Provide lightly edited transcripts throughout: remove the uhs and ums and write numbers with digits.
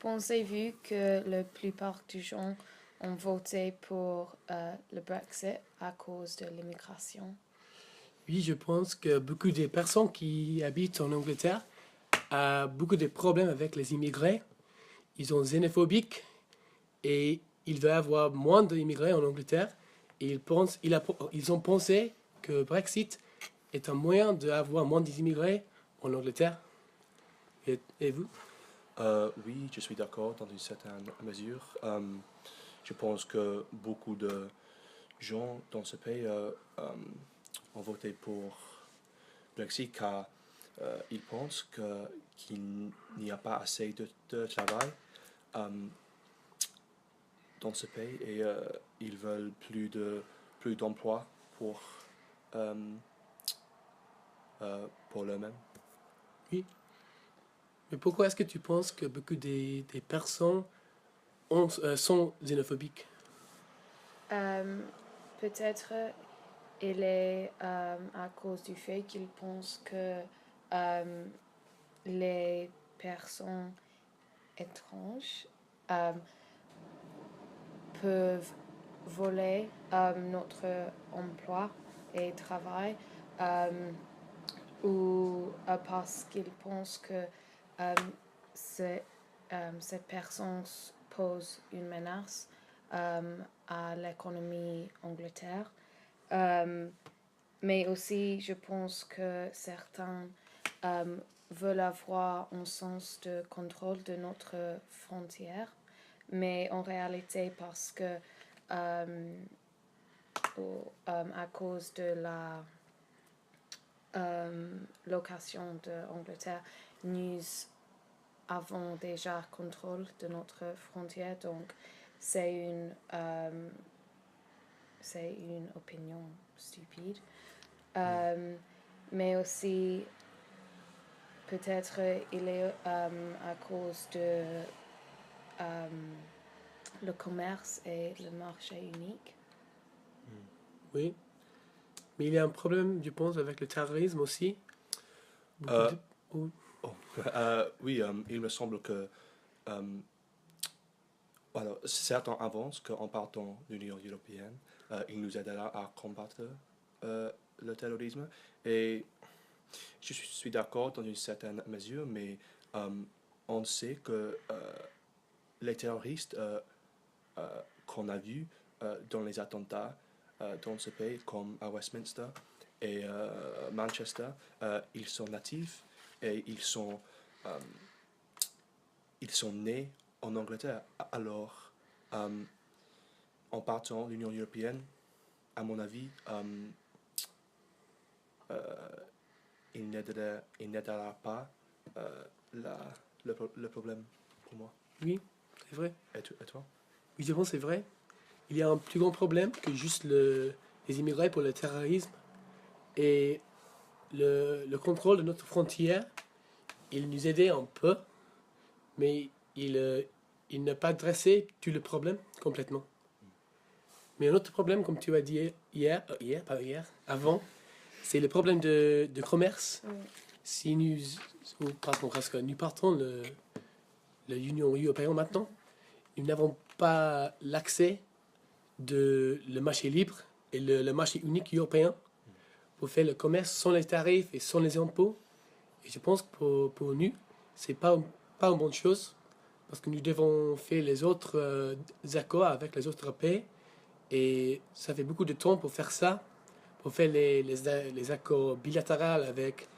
Pensez-vous que la plupart des gens ont voté pour le Brexit à cause de l'immigration? Oui, je pense que beaucoup de personnes qui habitent en Angleterre ont beaucoup de problèmes avec les immigrés. Ils sont xénophobiques et ils veulent avoir moins d'immigrés en Angleterre. Et ils ont pensé que Brexit est un moyen d'avoir moins d'immigrés en Angleterre. Et vous? Oui, je suis d'accord dans une certaine mesure. Je pense que beaucoup de gens dans ce pays ont voté pour Brexit car ils pensent qu'il n'y a pas assez de travail euh, dans ce pays et ils veulent plus d'emplois euh, pour eux-mêmes. Oui. Mais pourquoi est-ce que tu penses que beaucoup des personnes sont xénophobiques? Euh, Peut-être il est à cause du fait qu'ils pensent que euh, les personnes étranges euh, peuvent voler notre emploi et travail euh, ou parce qu'ils pensent que euh, c'est, cette personne pose une menace à l'économie Angleterre. Euh, mais aussi, je pense que certains euh, veulent avoir un sens de contrôle de notre frontière, mais en réalité parce que à cause de la location d'Angleterre, nous avons déjà contrôle de notre frontière, donc c'est une opinion stupide. Mais aussi, peut-être il est à cause de le commerce et le marché unique. Oui. Mais il y a un problème, je pense, avec le terrorisme aussi. Beaucoup Euh, de... oh, oh, oui, il me semble que alors, certains avancent qu'en partant de l'Union européenne, il nous aidera à combattre le terrorisme. Et je suis d'accord dans une certaine mesure, mais euh, on sait que les terroristes qu'on a vus dans les attentats dans ce pays, comme à Westminster et Manchester, ils sont natifs et euh, ils sont nés en Angleterre. Alors, euh, en partant de l'Union européenne, à mon avis, il n'aidera pas euh, la, le problème pour moi. oui, c'est vrai. Et toi? Oui, je pense que c'est vrai. Il y a un plus grand problème que juste les immigrés pour le terrorisme et le contrôle de notre frontière. Il nous aidait un peu, mais il n'a pas dressé tout le problème complètement. Mais un autre problème, comme tu as dit pas hier, avant, c'est le problème de commerce. Oui. Si nous, ou pardon, parce que nous partons de l'Union européenne maintenant, nous n'avons pas l'accès de le marché libre et le marché unique européen pour faire le commerce sans les tarifs et sans les impôts. Et je pense que pour nous, c'est pas une bonne chose parce que nous devons faire les autres accords avec les autres pays et ça fait beaucoup de temps pour faire ça, pour faire les accords bilatéraux avec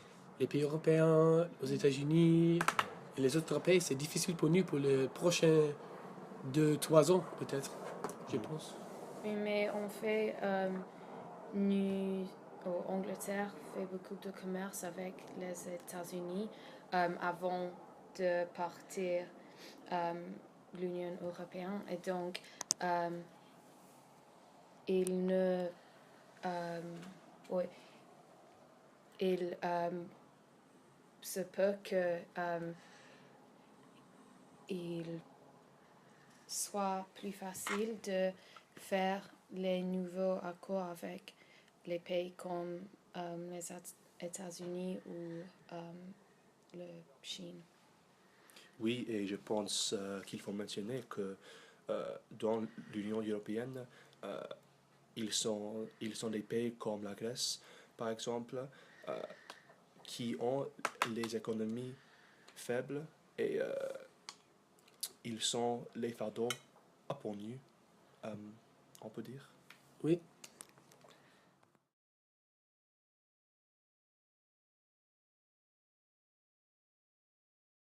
les pays européens, les États-Unis et les autres pays. C'est difficile pour nous pour les prochains 2, 3 ans peut-être, je pense. Oui, mais on fait, nous, au Angleterre, fait beaucoup de commerce avec les États-Unis avant de partir l'Union européenne. Et donc, euh, il ne... oui, il se peut que il soit plus facile de faire les nouveaux accords avec les pays comme les États-Unis ou la Chine. Oui, et je pense qu'il faut mentionner que dans l'Union européenne, euh, ils sont des pays comme la Grèce, par exemple, euh, qui ont les économies faibles et ils sont les fardeaux à peau nue, on peut dire. Oui,